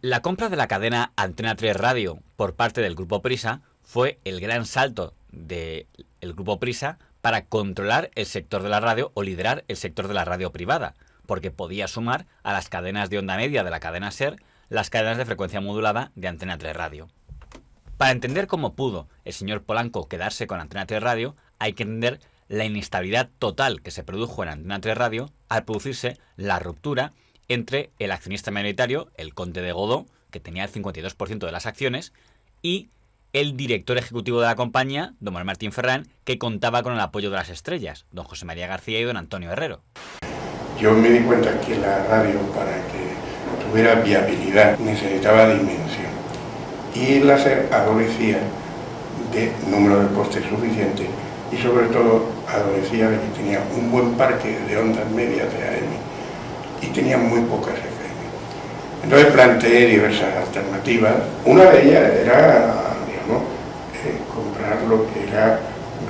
La compra de la cadena Antena 3 Radio por parte del Grupo Prisa fue el gran salto del Grupo Prisa para controlar el sector de la radio o liderar el sector de la radio privada, porque podía sumar a las cadenas de onda media de la cadena SER las cadenas de frecuencia modulada de Antena 3 Radio. Para entender cómo pudo el señor Polanco quedarse con Antena 3 Radio, hay que entender la inestabilidad total que se produjo en Antena 3 Radio al producirse la ruptura entre el accionista mayoritario, el conde de Godó, que tenía el 52% de las acciones, y el director ejecutivo de la compañía, don Manuel Martín Ferrán, que contaba con el apoyo de las estrellas, don José María García y don Antonio Herrero. Yo me di cuenta que la radio, para que tuviera viabilidad, necesitaba dimensión. Y la SER adolecía de número de postes suficiente y sobre todo adolecía de que tenía un buen parque de ondas medias de AM y tenía muy pocas FM. Entonces planteé diversas alternativas. Una de ellas era, digamos, comprar lo que era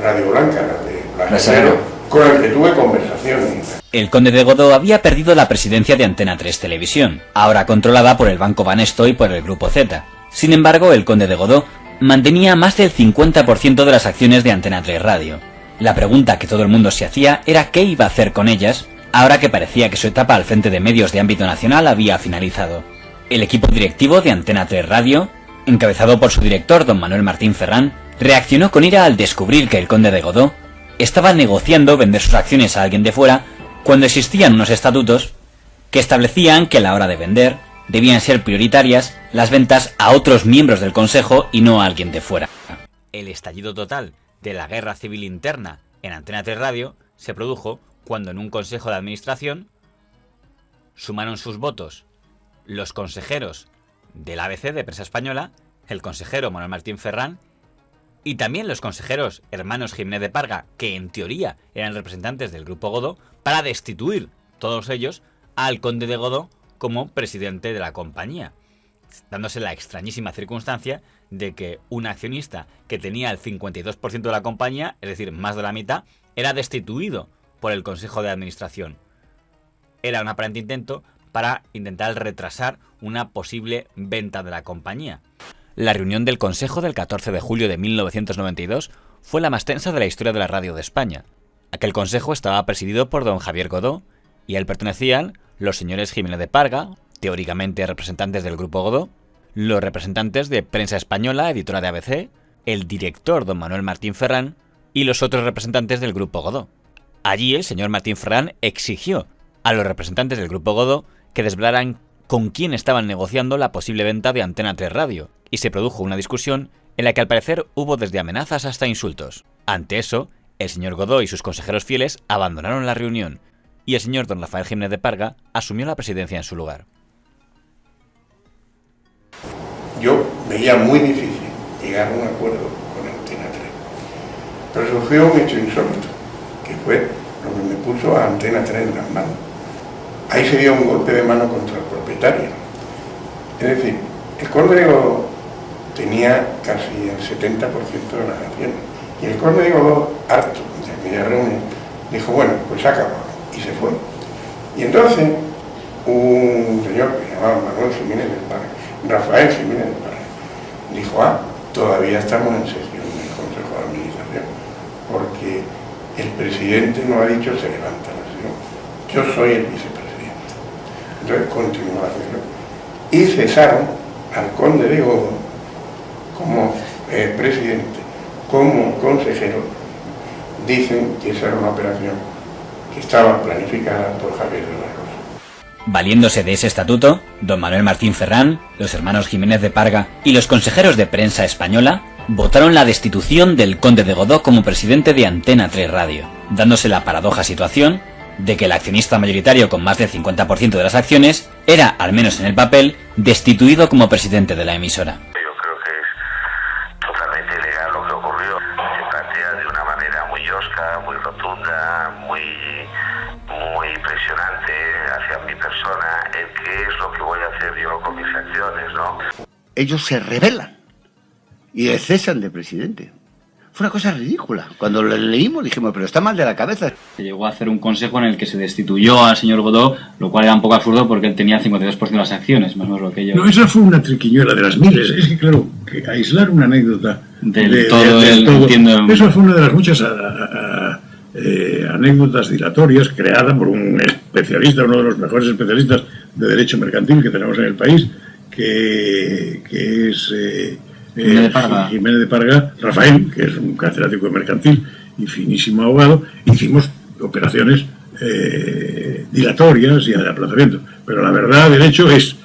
Radio Blanca, la de Blanca, con el que tuve conversaciones. El conde de Godó había perdido la presidencia de Antena 3 Televisión, ahora controlada por el Banco Banesto y por el Grupo Z. Sin embargo, el conde de Godó mantenía más del 50% de las acciones de Antena 3 Radio. La pregunta que todo el mundo se hacía era qué iba a hacer con ellas, ahora que parecía que su etapa al frente de medios de ámbito nacional había finalizado. El equipo directivo de Antena 3 Radio, encabezado por su director don Manuel Martín Ferrán, reaccionó con ira al descubrir que el conde de Godó estaba negociando vender sus acciones a alguien de fuera cuando existían unos estatutos que establecían que a la hora de vender debían ser prioritarias las ventas a otros miembros del Consejo y no a alguien de fuera. El estallido total de la guerra civil interna en Antena 3 Radio se produjo cuando en un consejo de administración sumaron sus votos los consejeros del ABC de Prensa Española, el consejero Manuel Martín Ferrán y también los consejeros hermanos Jiménez de Parga, que en teoría eran representantes del Grupo Godó, para destituir todos ellos al conde de Godó como presidente de la compañía, dándose la extrañísima circunstancia de que un accionista que tenía el 52% de la compañía, es decir, más de la mitad, era destituido por el Consejo de Administración. Era un aparente intento para intentar retrasar una posible venta de la compañía. La reunión del Consejo del 14 de julio de 1992 fue la más tensa de la historia de la radio de España. Aquel consejo estaba presidido por don Javier Godó y a él pertenecían los señores Jiménez de Parga, teóricamente representantes del Grupo Godó, los representantes de Prensa Española, editora de ABC, el director don Manuel Martín Ferrán y los otros representantes del Grupo Godó. Allí el señor Martín Ferrán exigió a los representantes del Grupo Godó que desvelaran con quién estaban negociando la posible venta de Antena 3 Radio, y se produjo una discusión en la que al parecer hubo desde amenazas hasta insultos. Ante eso, el señor Godó y sus consejeros fieles abandonaron la reunión, y el señor don Rafael Jiménez de Parga asumió la presidencia en su lugar. Yo veía muy difícil llegar a un acuerdo con Antena 3, pero surgió un hecho insólito, que fue lo que me puso a Antena 3 en las manos. Ahí se dio un golpe de mano contra el propietario. Es decir, el conde de Godó tenía casi el 70% de las acciones, y el conde de Godó, harto de aquella reunión, dijo, bueno, pues acabó, y se fue. Y entonces, un señor que se llamaba Manuel Jiménez del Parque, Rafael Jiménez del Parque, dijo, todavía estamos en sesión del Consejo de Administración, porque el presidente no ha dicho se levanta la sesión, yo soy el vicepresidente. Entonces continuó la sesión y cesaron al conde de Godó como presidente, como consejero. Dicen que esa era una operación que estaba planificada por Javier de la Rosa. Valiéndose de ese estatuto, don Manuel Martín Ferrán, los hermanos Jiménez de Parga y los consejeros de Prensa Española votaron la destitución del conde de Godó como presidente de Antena 3 Radio, dándose la paradoja situación de que el accionista mayoritario con más del 50% de las acciones era, al menos en el papel, destituido como presidente de la emisora. Yo creo que es totalmente ilegal lo que ocurrió. Se plantea de una manera muy osca, muy rotunda, muy impresionante hacia mi persona el qué es lo que voy a hacer yo con mis acciones, ¿no? Ellos se rebelan y le cesan de presidente. Fue una cosa ridícula. Cuando lo leímos dijimos, pero está mal de la cabeza. Se llegó a hacer un consejo en el que se destituyó al señor Godó, lo cual era un poco absurdo porque él tenía 52% de las acciones, más o menos lo que yo... No, esa fue una triquiñuela de las miles. Es que, claro, que aislar una anécdota del todo. Entiendo. Eso fue una de las muchas anécdotas dilatorias creada por un especialista, uno de los mejores especialistas de derecho mercantil que tenemos en el país, que es... Jiménez de Parga, Rafael, que es un catedrático mercantil y finísimo abogado. Hicimos operaciones dilatorias y de aplazamiento, pero la verdad del hecho es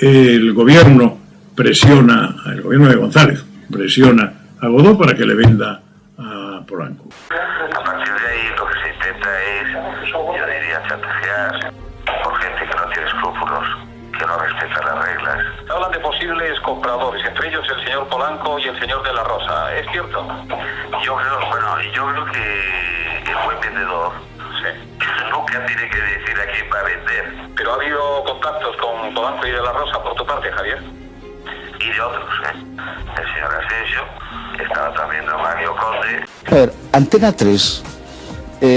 el gobierno de González presiona a Godó para que le venda a Polanco. A partir de ahí lo que se intenta es, yo diría, chantajear por gente que no tiene escrúpulos, que no respeta las reglas. Hablan de posibles compradores, entre ellos el señor Polanco y el señor de la Rosa, ¿es cierto? Yo creo que el buen vendedor nunca tiene que decir a quién va a vender. Pero ha habido contactos con Polanco y de la Rosa por tu parte, Javier. Y de otros, El señor Asensio, estaba también don Mario Conde. A ver, Antena 3,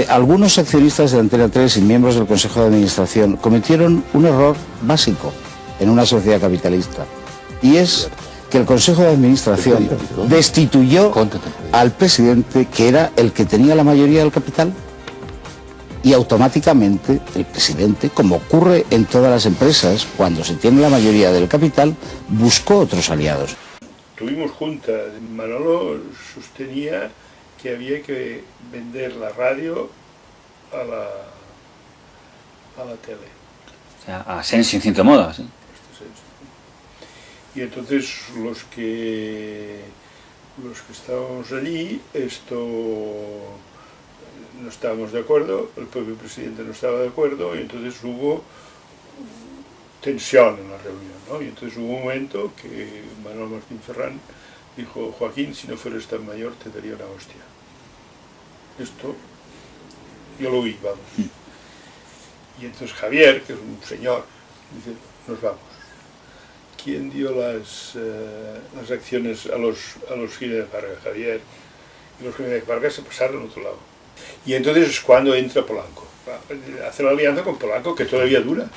algunos accionistas de Antena 3 y miembros del Consejo de Administración cometieron un error básico en una sociedad capitalista, y es que el Consejo de Administración destituyó al presidente, que era el que tenía la mayoría del capital, y automáticamente el presidente, como ocurre en todas las empresas, cuando se tiene la mayoría del capital, buscó otros aliados. Tuvimos juntas. Manolo sostenía que había que vender la radio a la tele. O sea, a Asensio en cierto modo, ¿sí? Y entonces los que estábamos allí, no estábamos de acuerdo, el propio presidente no estaba de acuerdo, y entonces hubo tensión en la reunión, ¿no? Y entonces hubo un momento que Manuel Martín Ferrán dijo: Joaquín, si no fueras tan mayor te daría una hostia. Esto yo lo oí, vamos. Y entonces Javier, que es un señor, dice: nos vamos. ¿Quién dio las acciones a los Jiménez de Parga? Javier. Y los Jiménez de Parga se pasaron a otro lado. Y entonces es cuando entra Polanco. Hace la alianza con Polanco, que todavía dura.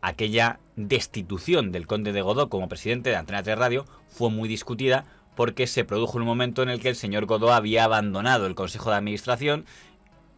Aquella destitución del conde de Godó como presidente de Antena 3 Radio fue muy discutida porque se produjo un momento en el que el señor Godó había abandonado el Consejo de Administración,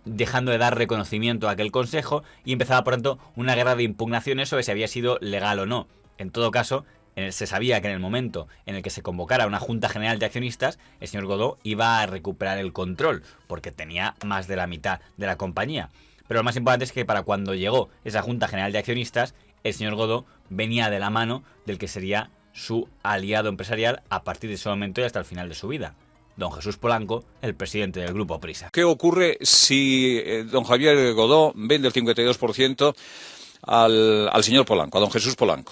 dejando de dar reconocimiento a aquel consejo, y empezaba por tanto una guerra de impugnaciones sobre si había sido legal o no. En todo caso, se sabía que en el momento en el que se convocara una Junta General de Accionistas, el señor Godó iba a recuperar el control, porque tenía más de la mitad de la compañía. Pero lo más importante es que para cuando llegó esa Junta General de Accionistas, el señor Godó venía de la mano del que sería su aliado empresarial a partir de ese momento y hasta el final de su vida, don Jesús Polanco, el presidente del Grupo Prisa. ¿Qué ocurre si don Javier Godó vende el 52% al señor Polanco, a don Jesús Polanco?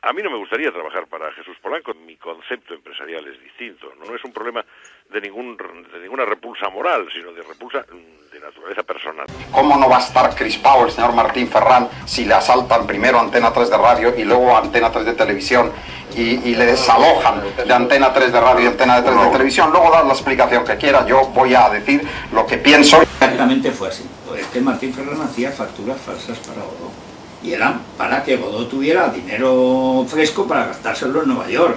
A mí no me gustaría trabajar para Jesús Polanco. Mi concepto empresarial es distinto. No es un problema de ninguna repulsa moral, sino de repulsa de naturaleza personal. ¿Cómo no va a estar crispado el señor Martín Ferrán si le asaltan primero Antena 3 de radio y luego Antena 3 de televisión y le desalojan de Antena 3 de radio y Antena 3 de televisión? Luego da la explicación que quiera. Yo voy a decir lo que pienso. Exactamente fue así. Es que Martín Ferrán hacía facturas falsas para Godó. Y eran para que Godó tuviera dinero fresco para gastárselo en Nueva York.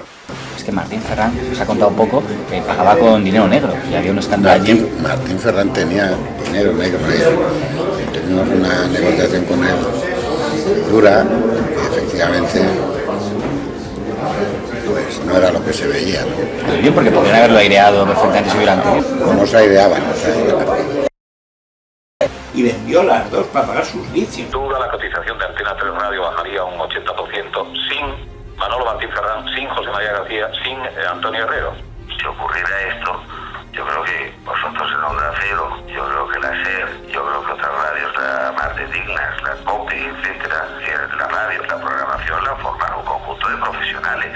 Es que Martín Ferrán, se ha contado un poco, pagaba con dinero negro. Y había un escándalo allí. Martín Ferrán tenía dinero negro. Teníamos una negociación con él dura, y efectivamente pues no era lo que se veía, ¿no? Pero bien, porque podrían haberlo aireado perfectamente si hubieran tenido. No se aireaban, Y vendió las dos para pagar sus vicios. Sin duda la cotización de Antena 3 Radio bajaría un 80% sin Manolo Martín Ferrán, sin José María García, sin Antonio Herrero. Si ocurriera esto, yo creo que vosotros en Onda Cero, yo creo que la SER, yo creo que otras radios más de dignas, la COPE, etcétera, la radio, la programación la forman un conjunto de profesionales.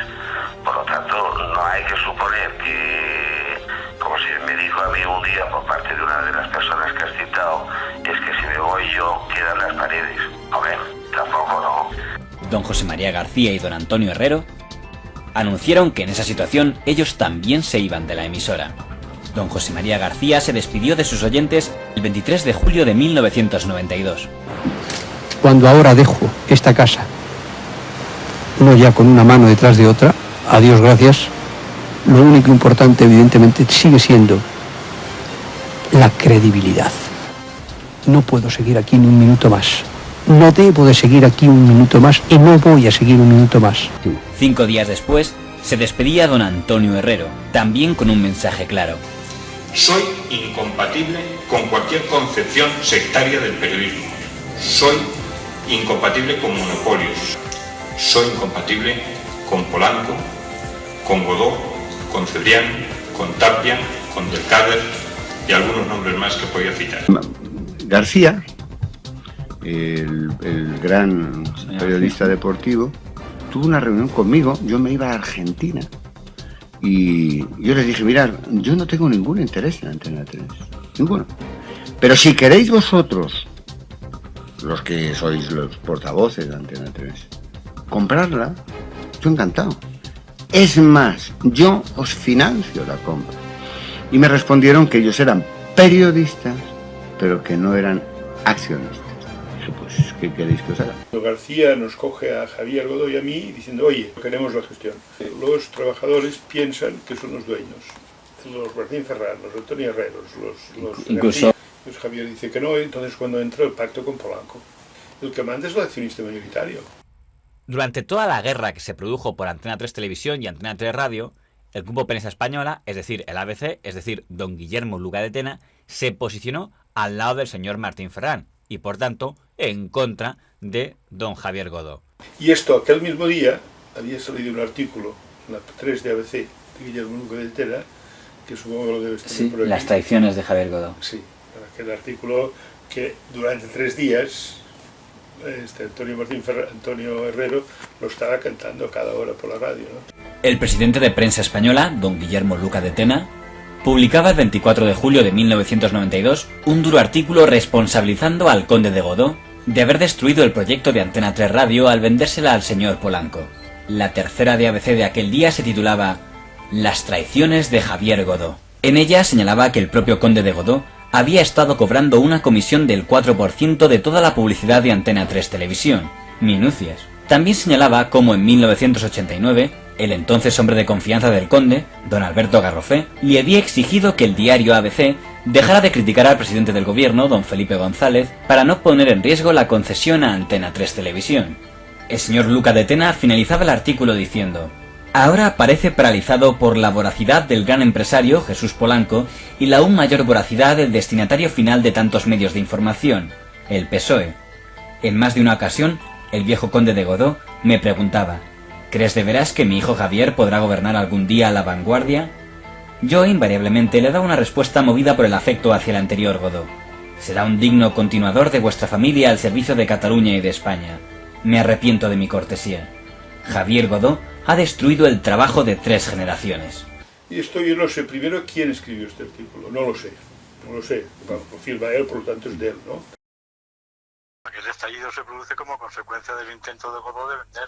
Por lo tanto, no hay que suponer que, como se me dijo a mí un día por parte de una de las personas que has citado, es que si me voy yo quedan las paredes. A ver, tampoco no. Don José María García y don Antonio Herrero anunciaron que en esa situación ellos también se iban de la emisora. Don José María García se despidió de sus oyentes el 23 de julio de 1992. Cuando ahora dejo esta casa, no ya con una mano detrás de otra, a Dios gracias, lo único importante evidentemente sigue siendo la credibilidad. No puedo seguir aquí ni un minuto más. No debo de seguir aquí un minuto más y no voy a seguir un minuto más. 5 días después, se despedía don Antonio Herrero, también con un mensaje claro. Soy incompatible con cualquier concepción sectaria del periodismo. Soy incompatible con monopolios. Soy incompatible con Polanco, con Godó, con Cebrián, con Tapia, con Del Cader y algunos nombres más que podía citar. García, el gran periodista deportivo, tuvo una reunión conmigo. Yo me iba a Argentina y yo les dije, mirad, yo no tengo ningún interés en Antena 3, ninguno, pero si queréis vosotros, los que sois los portavoces de Antena 3, comprarla, yo encantado. Es más, yo os financio la compra. Y me respondieron que ellos eran periodistas, pero que no eran accionistas. Dije, pues, ¿qué queréis que os haga? García nos coge a Javier Godó y a mí diciendo, oye, queremos la gestión. Los trabajadores piensan que son los dueños. Los Martín Ferrán, los Antonio Herreros, los incluso García. Pues Javier dice que no, entonces cuando entra el pacto con Polanco, el que manda es el accionista mayoritario. Durante toda la guerra que se produjo por Antena 3 Televisión y Antena 3 Radio, el Grupo Prensa Española, es decir, el ABC, es decir, don Guillermo Luca de Tena, se posicionó al lado del señor Martín Ferrán y, por tanto, en contra de don Javier Godó. Y esto, aquel mismo día, había salido un artículo en la 3 de ABC de Guillermo Luca de Tena, que supongo que lo debes tener por aquí. Las traiciones de Javier Godó. Sí, aquel artículo que durante 3 días Antonio Herrero lo estaba cantando cada hora por la radio, ¿no? El presidente de Prensa Española, don Guillermo Luca de Tena, publicaba el 24 de julio de 1992 un duro artículo responsabilizando al conde de Godó de haber destruido el proyecto de Antena 3 Radio al vendérsela al señor Polanco. La tercera de ABC de aquel día se titulaba Las traiciones de Javier Godó. En ella señalaba que el propio conde de Godó había estado cobrando una comisión del 4% de toda la publicidad de Antena 3 Televisión. Minucias. También señalaba cómo en 1989, el entonces hombre de confianza del conde, don Alberto Garrofé, le había exigido que el diario ABC dejara de criticar al presidente del gobierno, don Felipe González, para no poner en riesgo la concesión a Antena 3 Televisión. El señor Luca de Tena finalizaba el artículo diciendo: ahora parece paralizado por la voracidad del gran empresario, Jesús Polanco, y la aún mayor voracidad del destinatario final de tantos medios de información, el PSOE. En más de una ocasión, el viejo conde de Godó me preguntaba: ¿crees de veras que mi hijo Javier podrá gobernar algún día a la vanguardia? Yo invariablemente le daba una respuesta movida por el afecto hacia el anterior Godó. Será un digno continuador de vuestra familia al servicio de Cataluña y de España. Me arrepiento de mi cortesía. Javier Godó ha destruido el trabajo de 3 generaciones. Y esto yo no sé, primero, quién escribió este artículo, no lo sé. Bueno, lo firma él, por lo tanto es de él, ¿no? El estallido se produce como consecuencia del intento de Godó de vender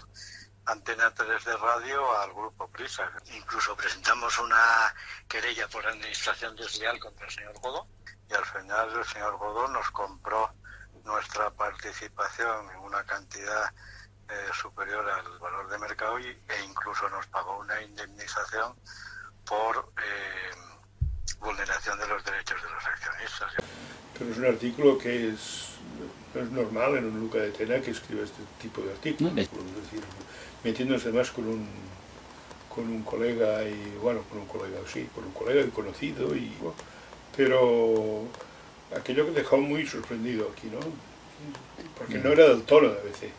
Antena 3 de radio al Grupo Prisa. Incluso presentamos una querella por administración desleal contra el señor Godó y al final el señor Godó nos compró nuestra participación en una cantidad superior al valor de mercado e incluso nos pagó una indemnización por vulneración de los derechos de los accionistas. Pero es un artículo que no es normal en un Luca de Tena que escriba este tipo de artículos, es decir, metiéndose más con un colega y bueno, con un colega y conocido pero aquello que dejó muy sorprendido aquí, ¿no? Porque no era del tono de ABC.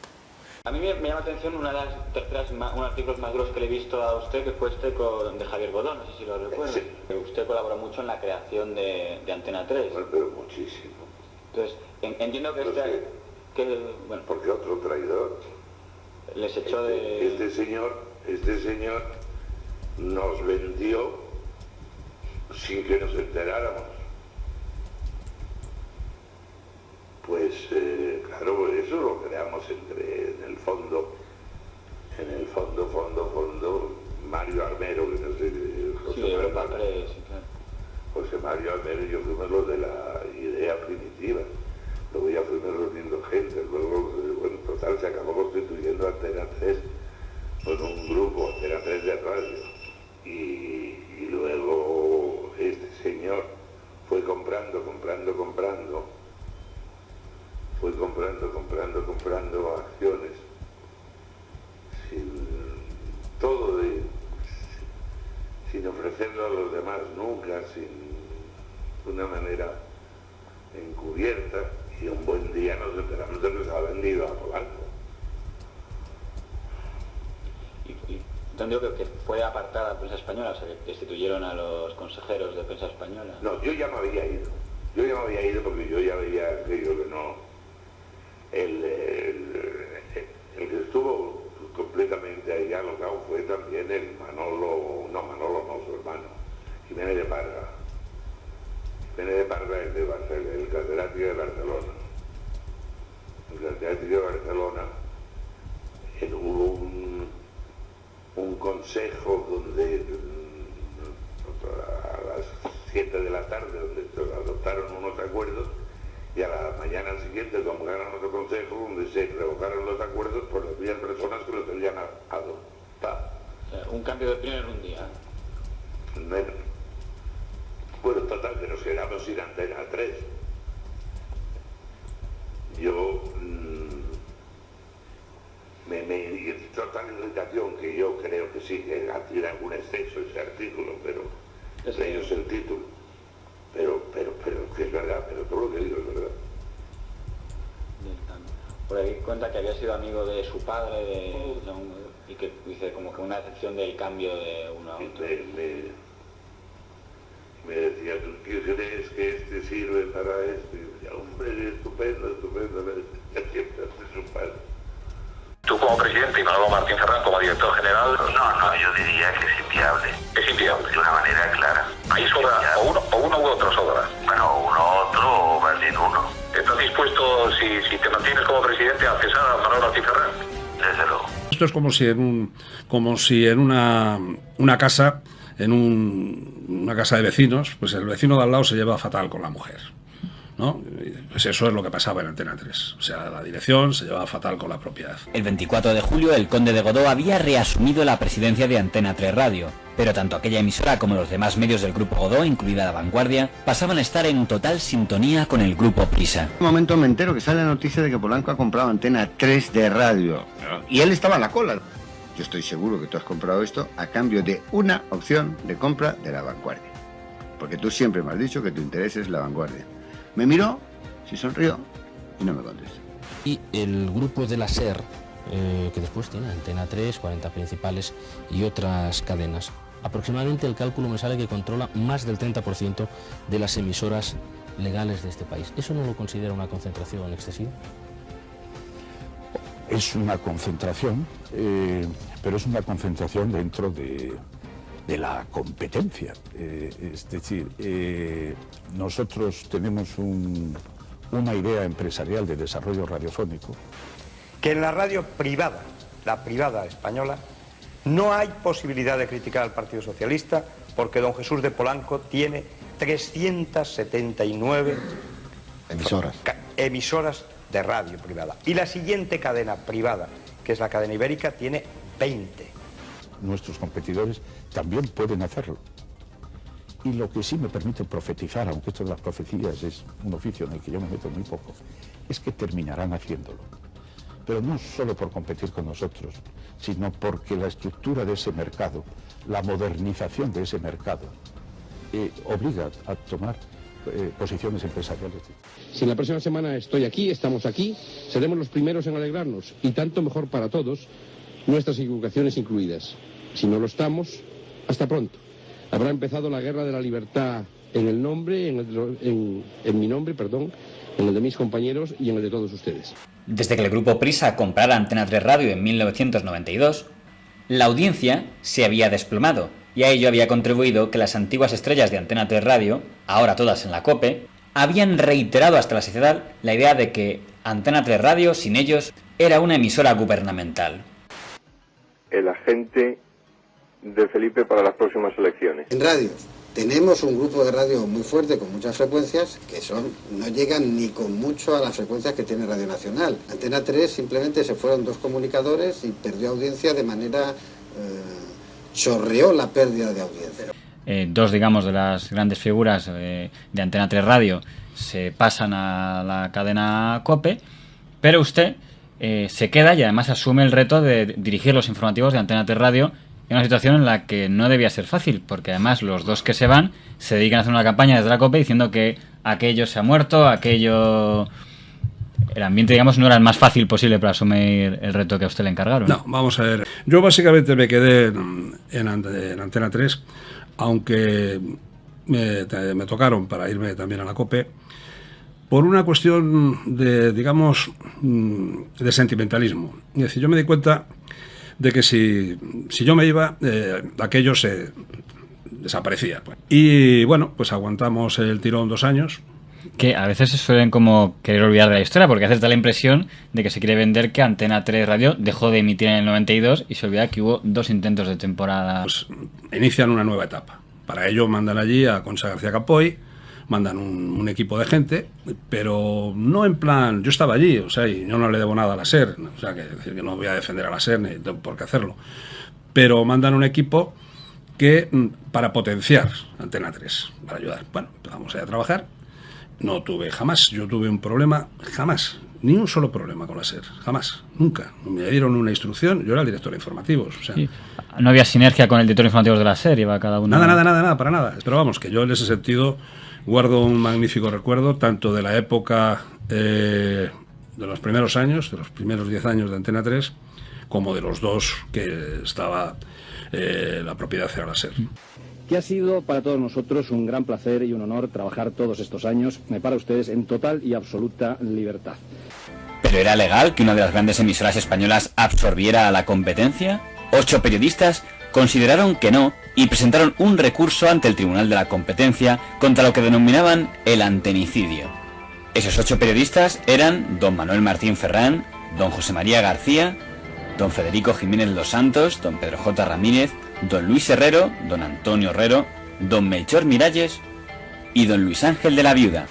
A mí me llama la atención un artículo más grosso que le he visto a usted, que fue este de Javier Godó, no sé si lo recuerda. Sí. Usted colaboró mucho en la creación de Antena 3. Bueno, pero muchísimo. Entonces, entiendo que bueno, porque otro traidor les echó de... Este señor nos vendió sin que nos enteráramos. Pues claro, eso lo creamos en el fondo, Mario Armero, que no sé, José Manuel, sí, claro. Pues José Mario Almeida y yo fuimos los de la idea primitiva. Luego ya fuimos reuniendo gente, luego, bueno, total, se acabó constituyendo Antena 3 con un grupo, Antena 3 de radio. Y luego este señor fue comprando acciones, sin ofrecerlo a los demás nunca, sin una manera encubierta, y un buen día nos enteramos de que se ha vendido a Polanco. Y entendido que fue apartada la prensa española, o sea, que destituyeron a los consejeros de prensa española. No, yo ya me había ido porque yo ya veía aquello que no. El que estuvo completamente ahí alocado fue también el su hermano, Jiménez de Parga. Jiménez de Parga es el catedrático de Barcelona. El catedrático de Barcelona hubo un consejo donde a las 7 de la tarde, donde adoptaron unos acuerdos, y a la mañana siguiente convocaron otro consejo donde se revocaron los acuerdos por las mismas personas que los habían adoptado. O sea, un cambio de opinión en un día. Menos. Bueno, total, que nos quedamos sin Antena 3. Yo me total irritación, que yo creo que sí, que tiene algún exceso ese artículo, pero ellos el título. Pero que es verdad, pero todo lo que digo es verdad. Por ahí cuenta que había sido amigo de su padre y que dice como que una decepción del cambio de uno a otro. Me decía, ¿tú qué crees que este sirve para esto? Y yo decía, hombre, estupendo, siempre hace su padre. Tú como presidente y Manolo Martín Ferrán como director general... No, yo diría que es inviable. Es inviable. De una manera clara. Ahí sobra o uno u otro sobra. Bueno, uno u otro o más bien uno. ¿Estás dispuesto, si te mantienes como presidente, a cesar a Manolo Martín Ferrán? Desde luego. Esto es como si en una casa, una casa de vecinos, pues el vecino de al lado se lleva fatal con la mujer, ¿no? Pues eso es lo que pasaba en Antena 3. O sea, la dirección se llevaba fatal con la propiedad. El 24 de julio, el conde de Godó había reasumido la presidencia de Antena 3 Radio, pero tanto aquella emisora como los demás medios del Grupo Godó, incluida La Vanguardia, pasaban a estar en total sintonía con el Grupo Prisa. En un momento me entero que sale la noticia de que Polanco ha comprado Antena 3 de radio. Y él estaba en la cola. Yo estoy seguro que tú has comprado esto a cambio de una opción de compra de La Vanguardia. Porque tú siempre me has dicho que tu interés es La Vanguardia. Me miró, se sonrió y no me contestó. Y el grupo de la SER, que después tiene Antena 3, 40 principales y otras cadenas. Aproximadamente el cálculo me sale que controla más del 30% de las emisoras legales de este país. ¿Eso no lo considera una concentración excesiva? Es una concentración, pero es una concentración dentro de la competencia. Es decir, nosotros tenemos una idea empresarial de desarrollo radiofónico. Que en la radio privada, la privada española, no hay posibilidad de criticar al Partido Socialista porque don Jesús de Polanco tiene 379 emisoras de radio privada. Y la siguiente cadena privada, que es la cadena ibérica, tiene 20. Nuestros competidores también pueden hacerlo. Y lo que sí me permite profetizar, aunque esto de las profecías es un oficio en el que yo me meto muy poco, es que terminarán haciéndolo. Pero no solo por competir con nosotros, sino porque la estructura de ese mercado, la modernización de ese mercado, obliga a tomar posiciones empresariales. Si la próxima semana estoy aquí, estamos aquí, seremos los primeros en alegrarnos, y tanto mejor para todos, nuestras equivocaciones incluidas. Si no lo estamos, hasta pronto. Habrá empezado la guerra de la libertad en el nombre, en mi nombre, perdón, en el de mis compañeros y en el de todos ustedes. Desde que el Grupo Prisa comprara Antena 3 Radio en 1992, la audiencia se había desplomado, y a ello había contribuido que las antiguas estrellas de Antena 3 Radio, ahora todas en la COPE, habían reiterado hasta la saciedad la idea de que Antena 3 Radio, sin ellos, era una emisora gubernamental. El agente de Felipe para las próximas elecciones. En radio tenemos un grupo de radio muy fuerte con muchas frecuencias que no llegan ni con mucho a las frecuencias que tiene Radio Nacional. Antena 3 simplemente se fueron 2 comunicadores y perdió audiencia de manera... chorreó la pérdida de audiencia. 2, digamos, de las grandes figuras de Antena 3 Radio se pasan a la cadena COPE, pero usted se queda y además asume el reto de dirigir los informativos de Antena 3 Radio en una situación en la que no debía ser fácil, porque además los 2 que se van se dedican a hacer una campaña desde la COPE diciendo que aquello se ha muerto, aquello... El ambiente, digamos, no era el más fácil posible para asumir el reto que a usted le encargaron. No, vamos a ver. Yo básicamente me quedé en Antena 3, aunque me tocaron para irme también a la COPE, por una cuestión de, digamos, de sentimentalismo. Es decir, yo me di cuenta de que si yo me iba, aquello se desaparecía. Y bueno, pues aguantamos el tirón 2 años. Que a veces se suelen como querer olvidar de la historia, porque hace la impresión de que se quiere vender que Antena 3 Radio dejó de emitir en el 92 y se olvida que hubo 2 intentos de temporada. Pues inician una nueva etapa. Para ello mandan allí a Concha García Campoy, mandan un equipo de gente, pero no en plan... Yo estaba allí, o sea, y yo no le debo nada a la SER, o sea, que no voy a defender a la SER ni tengo por qué hacerlo. Pero mandan un equipo que para potenciar Antena 3, para ayudar. Bueno, empezamos a trabajar. No tuve jamás, yo tuve un problema, jamás, ni un solo problema con la SER, jamás, nunca. Me dieron una instrucción, yo era el director de informativos. O sea, sí. No había sinergia con el director de informativos de la SER, iba cada uno... Nada, para nada. Pero vamos, que yo en ese sentido guardo un magnífico recuerdo, tanto de la época de los primeros años, de los primeros 10 años de Antena 3, como de los 2 que estaba la propiedad era la SER. Que ha sido para todos nosotros un gran placer y un honor trabajar todos estos años para ustedes en total y absoluta libertad. ¿Pero era legal que una de las grandes emisoras españolas absorbiera a la competencia? 8 periodistas consideraron que no y presentaron un recurso ante el Tribunal de la Competencia contra lo que denominaban el antenicidio. Esos 8 periodistas eran don Manuel Martín Ferrán, don José María García, don Federico Jiménez Los Santos, don Pedro J. Ramírez, don Luis Herrero, don Antonio Herrero, don Melchor Miralles y don Luis Ángel de la Viuda.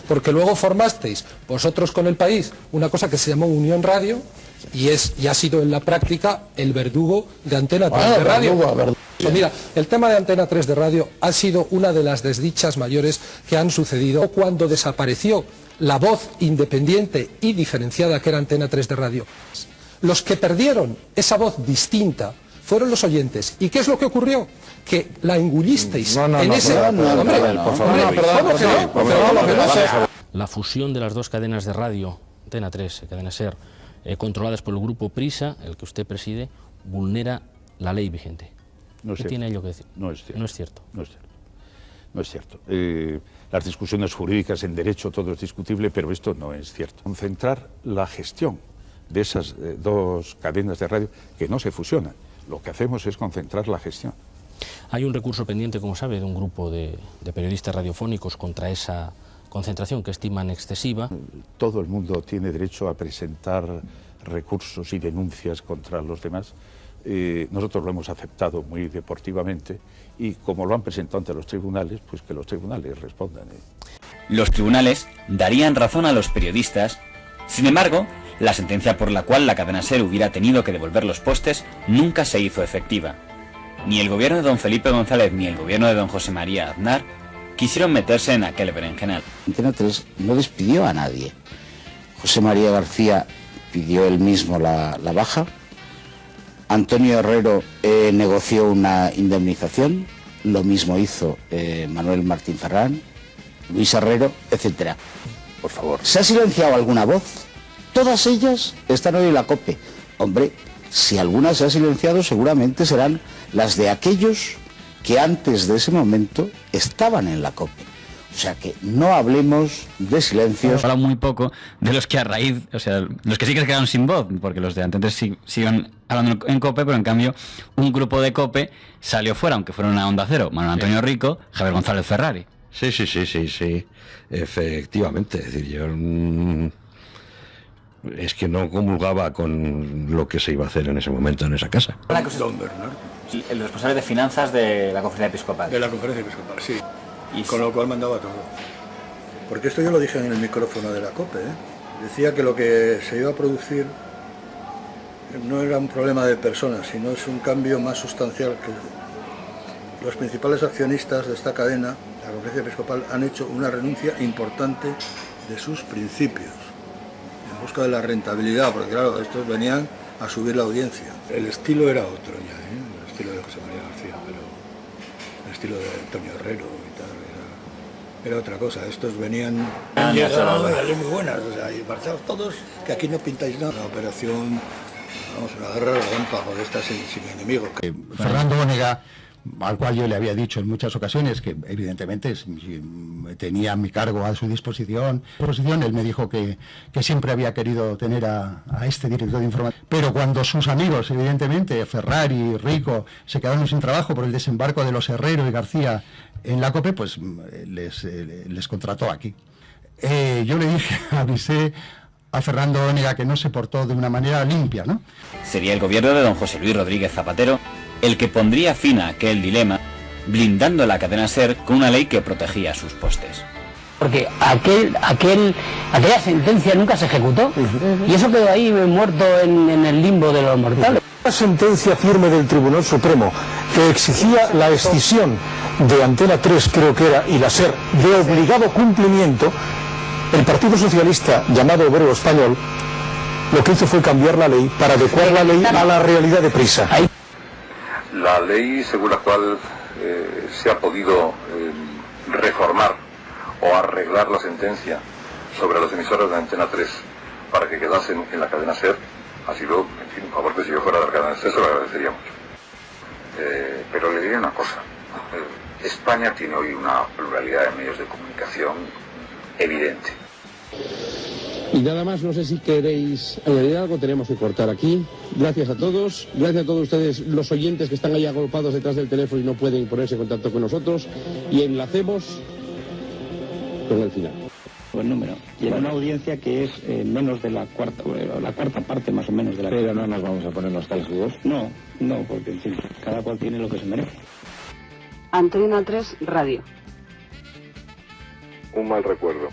Porque luego formasteis vosotros con El País una cosa que se llamó Unión Radio y ha sido en la práctica el verdugo de Antena 3 de Radio. Mira, el tema de Antena 3 de Radio ha sido una de las desdichas mayores que han sucedido cuando desapareció la voz independiente y diferenciada que era Antena 3 de Radio. Los que perdieron esa voz distinta fueron los oyentes. ¿Y qué es lo que ocurrió? Que la engullisteis en ese... La fusión de las 2 cadenas de radio, Antena 3 y Cadena SER, controladas por el grupo Prisa, el que usted preside, vulnera la ley vigente. ¿Qué tiene ello que decir? No es cierto. No es cierto. No es cierto. Las discusiones jurídicas en derecho todo es discutible, pero esto no es cierto. Concentrar la gestión de esas 2 cadenas de radio que no se fusionan. Lo que hacemos es concentrar la gestión. Hay un recurso pendiente, como sabe, de un grupo de periodistas radiofónicos contra esa concentración que estiman excesiva. Todo el mundo tiene derecho a presentar recursos y denuncias contra los demás. Nosotros lo hemos aceptado muy deportivamente y como lo han presentado ante los tribunales, pues que los tribunales respondan. Los tribunales darían razón a los periodistas. Sin embargo, la sentencia por la cual la cadena SER hubiera tenido que devolver los postes nunca se hizo efectiva. Ni el gobierno de don Felipe González ni el gobierno de don José María Aznar quisieron meterse en aquel berenjenal. Antena 3 no despidió a nadie. José María García pidió él mismo la baja. Antonio Herrero negoció una indemnización. Lo mismo hizo Manuel Martín Ferrán, Luis Herrero, etc. Por favor, ¿se ha silenciado alguna voz? Todas ellas están hoy en la COPE. Hombre, si alguna se ha silenciado, seguramente serán las de aquellos que antes de ese momento estaban en la COPE. O sea que no hablemos de silencios. Habla muy poco de los que a raíz, o sea, los que sí que se quedaron sin voz, porque los de antes siguen hablando en COPE, pero en cambio un grupo de COPE salió fuera, aunque fuera una Onda Cero, Manuel Antonio Rico, Javier González Ferrari. Sí, efectivamente. Es decir, yo es que no comulgaba con lo que se iba a hacer en ese momento en esa casa. Don Bernardo. El responsable de finanzas de la Conferencia Episcopal. De la Conferencia Episcopal, sí. Y con lo cual mandaba todo. Porque esto yo lo dije en el micrófono de la COPE, ¿eh? Decía que lo que se iba a producir no era un problema de personas, sino es un cambio más sustancial, que los principales accionistas de esta cadena, la Conferencia Episcopal, han hecho una renuncia importante de sus principios, en busca de la rentabilidad, porque claro, estos venían a subir la audiencia. El estilo era otro ya, ¿eh? El estilo de José María García, pero el estilo de Antonio Herrero y tal, era otra cosa. Estos venían muy buenas, o sea, y marchados todos, que aquí no pintáis nada. Una operación, vamos, una guerra relámpago de estas sin enemigo. Fernando Onega, al cual yo le había dicho en muchas ocasiones que evidentemente tenía mi cargo a su disposición, él me dijo que siempre había querido tener a este director de información, pero cuando sus amigos, evidentemente, Ferrari, Rico, se quedaron sin trabajo por el desembarco de los Herrero y García en la COPE, pues les contrató aquí. Yo le dije, avisé a Fernando Onega que no se portó de una manera limpia, ¿no? Sería el gobierno de don José Luis Rodríguez Zapatero el que pondría fin a aquel dilema, blindando la cadena SER con una ley que protegía sus postes. Porque aquella sentencia nunca se ejecutó, y eso quedó ahí muerto en el limbo de los mortales. Una sentencia firme del Tribunal Supremo que exigía la escisión de Antena 3, creo que era, y la SER, de obligado cumplimiento, el Partido Socialista, llamado Obrero Español, lo que hizo fue cambiar la ley para adecuar la ley a la realidad de Prisa. La ley según la cual se ha podido reformar o arreglar la sentencia sobre las emisoras de Antena 3 para que quedasen en la cadena SER ha sido, en fin, un favor que si yo fuera de la cadena SER se lo agradecería mucho. Pero le diré una cosa. España tiene hoy una pluralidad de medios de comunicación evidente. Y nada más, no sé si queréis añadir algo, tenemos que cortar aquí. Gracias a todos ustedes, los oyentes que están ahí agolpados detrás del teléfono y no pueden ponerse en contacto con nosotros. Y enlacemos con el final. Buen número. Y en una audiencia que es menos de la cuarta parte más o menos de la... Pero no nos vamos a poner nostálgicos. No, porque en fin, cada cual tiene lo que se merece. Antena 3 Radio. Un mal recuerdo.